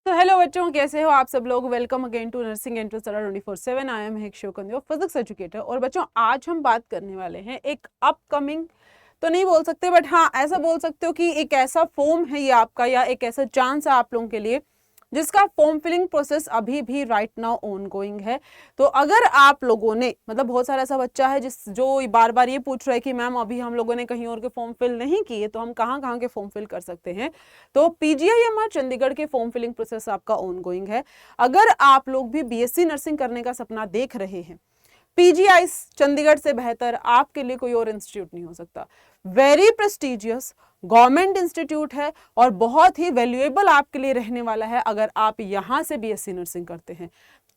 तो हेलो बच्चों, कैसे हो आप सब लोग। Welcome again to nursing entrance 24/7। I am हेक शिवकंदी, फिजिक्स एजुकेटर। और बच्चों, आज हम बात करने वाले हैं एक अपकमिंग, तो नहीं बोल सकते बट हाँ ऐसा बोल सकते हो कि एक ऐसा फॉर्म है ये आपका, या एक ऐसा चांस है आप लोगों के लिए जिसका फॉर्म फिलिंग प्रोसेस अभी भी राइट नाउ ऑन गोइंग है। तो अगर आप लोगों ने, मतलब बहुत सारा ऐसा बच्चा है जो बार बार ये पूछ रहा है कि मैम अभी हम लोगों ने कहीं और के फॉर्म फिल नहीं किए, तो हम कहाँ कहाँ के फॉर्म फिल कर सकते हैं। तो पीजीआईएमआर चंडीगढ़ के फॉर्म फिलिंग प्रोसेस आपका ऑन गोइंग है। अगर आप लोग भी बीएससी नर्सिंग करने का सपना देख रहे हैं, पीजीआई चंडीगढ़ से बेहतर आपके लिए कोई और इंस्टीट्यूट नहीं हो सकता। वेरी प्रेस्टिजियस गवर्नमेंट इंस्टीट्यूट है और बहुत ही वैल्यूएबल आपके लिए रहने वाला है अगर आप यहां से बीएससी नर्सिंग करते हैं।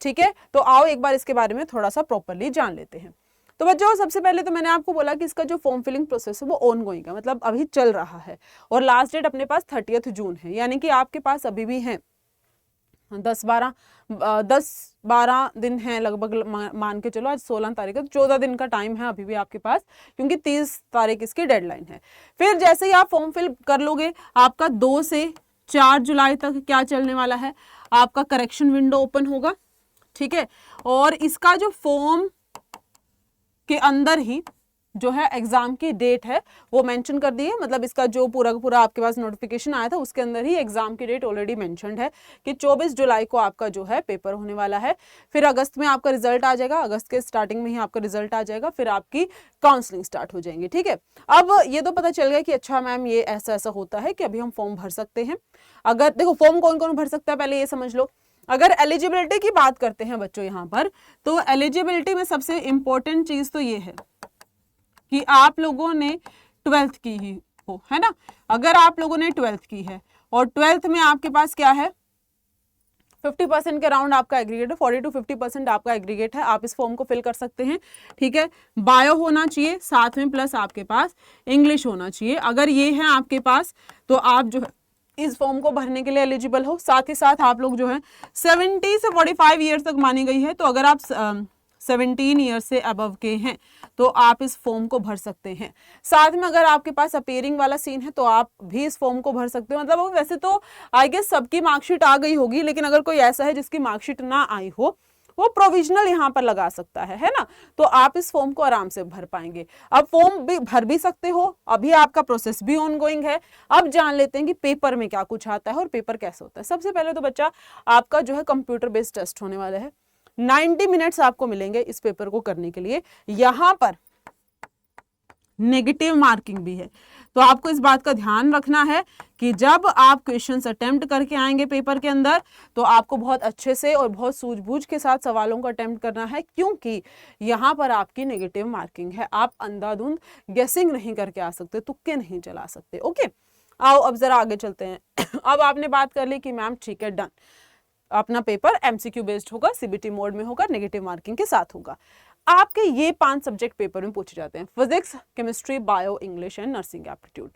ठीक है, तो आओ एक बार इसके बारे में थोड़ा सा प्रॉपरली जान लेते हैं। तो बच्चों, सबसे पहले तो मैंने आपको बोला कि इसका जो फॉर्म फिलिंग प्रोसेस है वो ऑन गोइंग है, मतलब अभी चल रहा है। और लास्ट डेट अपने पास 30 जून है, यानी कि आपके पास अभी भी है 10-12 दिन है लगभग, मान के चलो। आज 16 तारीख है, 14 दिन का टाइम है अभी भी आपके पास, क्योंकि 30 तारीख इसकी डेडलाइन है। फिर जैसे ही आप फॉर्म फिल कर लोगे, आपका 2 से 4 जुलाई तक क्या चलने वाला है, आपका करेक्शन विंडो ओपन होगा। ठीक है, और इसका जो फॉर्म के अंदर ही जो है एग्जाम की डेट है वो मेंशन कर दी है। मतलब इसका जो पूरा का पूरा आपके पास नोटिफिकेशन आया था उसके अंदर ही एग्जाम की डेट ऑलरेडी मेंशन्ड है कि 24 जुलाई को आपका जो है पेपर होने वाला है। फिर अगस्त में आपका रिजल्ट आ जाएगा, अगस्त के स्टार्टिंग में ही आपका रिजल्ट आ जाएगा, फिर आपकी काउंसलिंग स्टार्ट हो जाएंगी। ठीक है, अब ये तो पता चल गया कि अच्छा मैम ये ऐसा ऐसा होता है कि अभी हम फॉर्म भर सकते हैं। अगर देखो फॉर्म कौन कौन भर सकता है पहले ये समझ लो। अगर एलिजिबिलिटी की बात करते हैं बच्चों यहाँ पर, तो एलिजिबिलिटी में सबसे इंपॉर्टेंट चीज तो ये है कि आप लोगों ने 12th की ही हो, है ना। अगर आप लोगों ने 12th की है और 12th में आपके पास क्या है, 50% के राउंड आपका एग्रीगेट है, 40 to 50% आपका एग्रीगेट है, आप इस फॉर्म को फिल कर सकते हैं। ठीक है, बायो होना चाहिए साथ में, प्लस आपके पास इंग्लिश होना चाहिए। अगर ये है आपके पास तो आप जो है इस फॉर्म को भरने के लिए एलिजिबल हो। साथ ही साथ आप लोग जो है 70 से 45 ईयर तक मानी गई है, तो अगर आप 17 ईयर से अबव के हैं तो आप इस फॉर्म को भर सकते हैं। साथ में अगर आपके पास अपीयरिंग वाला सीन है तो आप भी इस फॉर्म को भर सकते हो। मतलब वैसे तो आई गेस सबकी मार्कशीट आ गई होगी, लेकिन अगर कोई ऐसा है जिसकी मार्कशीट ना आई हो, वो प्रोविजनल यहाँ पर लगा सकता है ना। तो आप इस फॉर्म को आराम से भर पाएंगे। अब फॉर्म भी भर भी सकते हो, अभी आपका प्रोसेस भी ऑनगोइंग है। अब जान लेते हैं कि पेपर में क्या कुछ आता है और पेपर कैसे होता है। सबसे पहले तो बच्चा आपका जो है कंप्यूटर बेस्ड टेस्ट होने वाला है। 90 मिनट्स आपको मिलेंगे इस पेपर को करने के लिए। यहां पर नेगेटिव मार्किंग भी है, तो आपको इस बात का ध्यान रखना है कि जब आप क्वेश्चंस अटेम्प्ट करके आएंगे पेपर के अंदर, तो आपको बहुत अच्छे से और बहुत सूझबूझ के साथ सवालों को अटेम्प्ट करना है, क्योंकि यहां पर आपकी नेगेटिव मार्किंग है। आप अंधाधुंध गेसिंग नहीं करके आ सकते, तुक्के नहीं चला सकते। ओके, आओ अब जरा आगे चलते हैं। अब आपने बात कर ली कि मैम ठीक है, डन, अपना पेपर एमसीक्यू बेस्ड होगा, सीबीटी मोड में होगा, नेगेटिव मार्किंग के साथ होगा। आपके ये 5 सब्जेक्ट पेपर में पूछे जाते हैं, physics, chemistry, bio, English and nursing aptitude.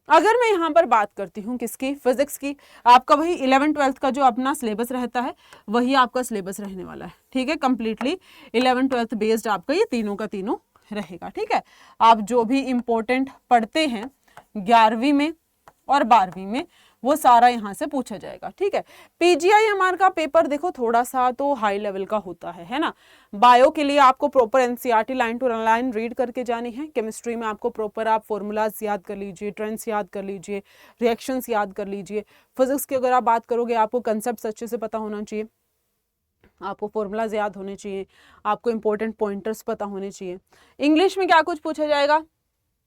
अगर मैं यहाँ पर बात करती हूँ किसकी, फिजिक्स की, आपका वही 11th-12th का जो अपना सिलेबस रहता है वही आपका सिलेबस रहने वाला है। ठीक है, कंप्लीटली 11th-12th बेस्ड आपका ये तीनों का तीनों रहेगा। ठीक है, आप जो भी इंपॉर्टेंट पढ़ते हैं 11वीं में और 12वीं में वो सारा यहाँ से पूछा जाएगा। ठीक है, पीजीआईएमआर का पेपर देखो थोड़ा सा तो हाई लेवल का होता है ना। बायो के लिए आपको proper NCERT line to line read करके जानी है। केमिस्ट्री में आपको प्रॉपर आप फॉर्मूलाज याद कर लीजिए, ट्रेंड्स याद कर लीजिए, रिएक्शंस याद कर लीजिए। फिजिक्स की अगर आप बात करोगे, आपको कंसेप्ट अच्छे से पता होना चाहिए, आपको फॉर्मूलाज याद होने चाहिए, आपको इंपॉर्टेंट पॉइंटर्स पता होने चाहिए। इंग्लिश में क्या कुछ पूछा जाएगा,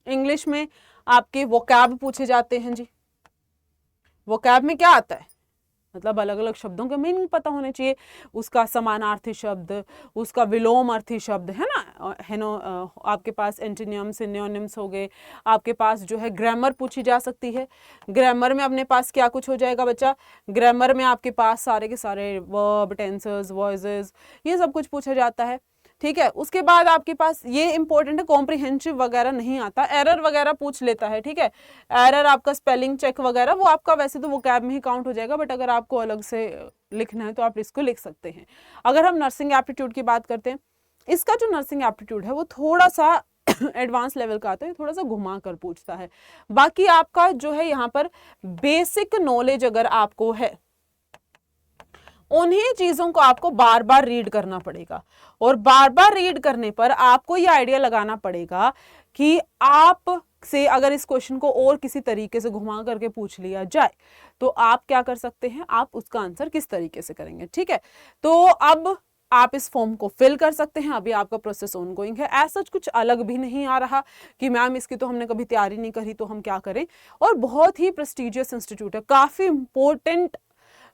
इंग्लिश में आपके वोकैब पूछे जाते हैं जी। वोकैब में क्या आता है, मतलब अलग अलग शब्दों के मीनिंग पता होने चाहिए, उसका समानार्थी शब्द, उसका विलोम अर्थी शब्द, है ना, है ना। आपके पास एंटोनियम सिनोनिम्स हो गए, आपके पास जो है ग्रामर पूछी जा सकती है। ग्रामर में अपने पास क्या कुछ हो जाएगा बच्चा, ग्रामर में आपके पास सारे के सारे वर्ब, टेंसेस, वॉइसेस, ये सब कुछ पूछा जाता है। ठीक है, उसके बाद आपके पास ये इंपॉर्टेंट है, कॉम्प्रिहेंसिव वगैरह नहीं आता, एरर वगैरह पूछ लेता है। ठीक है, एरर आपका स्पेलिंग चेक वगैरह वो आपका वैसे तो वो कैब में ही काउंट हो जाएगा, बट अगर आपको अलग से लिखना है तो आप इसको लिख सकते हैं। अगर हम नर्सिंग एप्टीट्यूड की बात करते हैं, इसका जो नर्सिंग एप्टीट्यूड है वो थोड़ा सा एडवांस लेवल का आता है, थोड़ा सा घुमा कर पूछता है। बाकी आपका जो है यहाँ पर बेसिक नॉलेज अगर आपको है उन्हीं चीजों को आपको बार बार रीड करना पड़ेगा, और बार बार रीड करने पर आपको ये आइडिया लगाना पड़ेगा कि आप से अगर इस क्वेश्चन को और किसी तरीके से घुमा करके पूछ लिया जाए तो आप क्या कर सकते हैं, आप उसका आंसर किस तरीके से करेंगे। ठीक है, तो अब आप इस फॉर्म को फिल कर सकते हैं। अभी आपका प्रोसेस ऑनगोइंग है, ऐसा कुछ अलग भी नहीं आ रहा कि मैम इसकी तो हमने कभी तैयारी नहीं करी तो हम क्या करें। और बहुत ही प्रेस्टिजियस इंस्टीट्यूट है, काफी इंपॉर्टेंट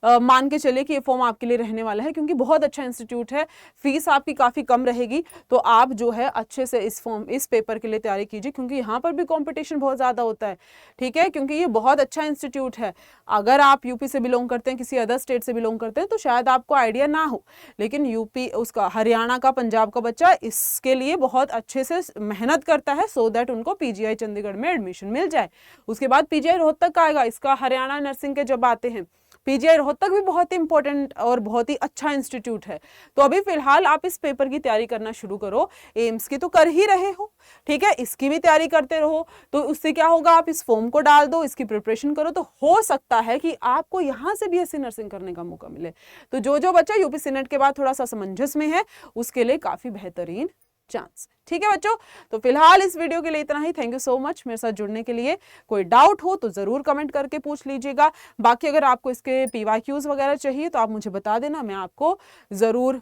मान के चलिए कि ये फॉर्म आपके लिए रहने वाला है, क्योंकि बहुत अच्छा इंस्टीट्यूट है, फीस आपकी काफ़ी कम रहेगी। तो आप जो है अच्छे से इस पेपर के लिए तैयारी कीजिए, क्योंकि यहाँ पर भी कंपटीशन बहुत ज़्यादा होता है। ठीक है, क्योंकि ये बहुत अच्छा इंस्टीट्यूट है। अगर आप यूपी से बिलोंग करते हैं, किसी अदर स्टेट से बिलोंग करते हैं, तो शायद आपको आइडिया ना हो, लेकिन यूपी उसका हरियाणा का, पंजाब का बच्चा इसके लिए बहुत अच्छे से मेहनत करता है, सो दैट उनको पीजीआई चंडीगढ़ में एडमिशन मिल जाए। उसके बाद पीजीआई रोहतक आएगा, इसका हरियाणा नर्सिंग के जब आते हैं, पीजीआई रोहतक भी बहुत ही इंपॉर्टेंट और बहुत ही अच्छा इंस्टीट्यूट है। तो अभी फिलहाल आप इस पेपर की तैयारी करना शुरू करो। एम्स की तो कर ही रहे हो, ठीक है, इसकी भी तैयारी करते रहो। तो उससे क्या होगा, आप इस फॉर्म को डाल दो, इसकी प्रिपरेशन करो, तो हो सकता है कि आपको यहाँ से बीएससी नर्सिंग करने का मौका मिले। तो जो बच्चा यूपी सीनेट के बाद थोड़ा सा असमंजस में है, उसके लिए काफी बेहतरीन चांस। ठीक है बच्चों, तो फिलहाल इस वीडियो के लिए इतना ही। थैंक यू सो मच मेरे साथ जुड़ने के लिए। कोई डाउट हो तो जरूर कमेंट करके पूछ लीजिएगा। बाकी अगर आपको इसके पीवाईक्यूज वगैरह चाहिए तो आप मुझे बता देना, मैं आपको जरूर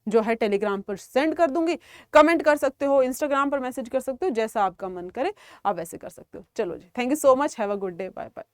जो है टेलीग्राम पर सेंड कर दूंगी। कमेंट कर सकते हो, इंस्टाग्राम पर मैसेज कर सकते हो, जैसा आपका मन करे आप वैसे कर सकते हो। चलो जी, thank you so much, have a good day, bye bye.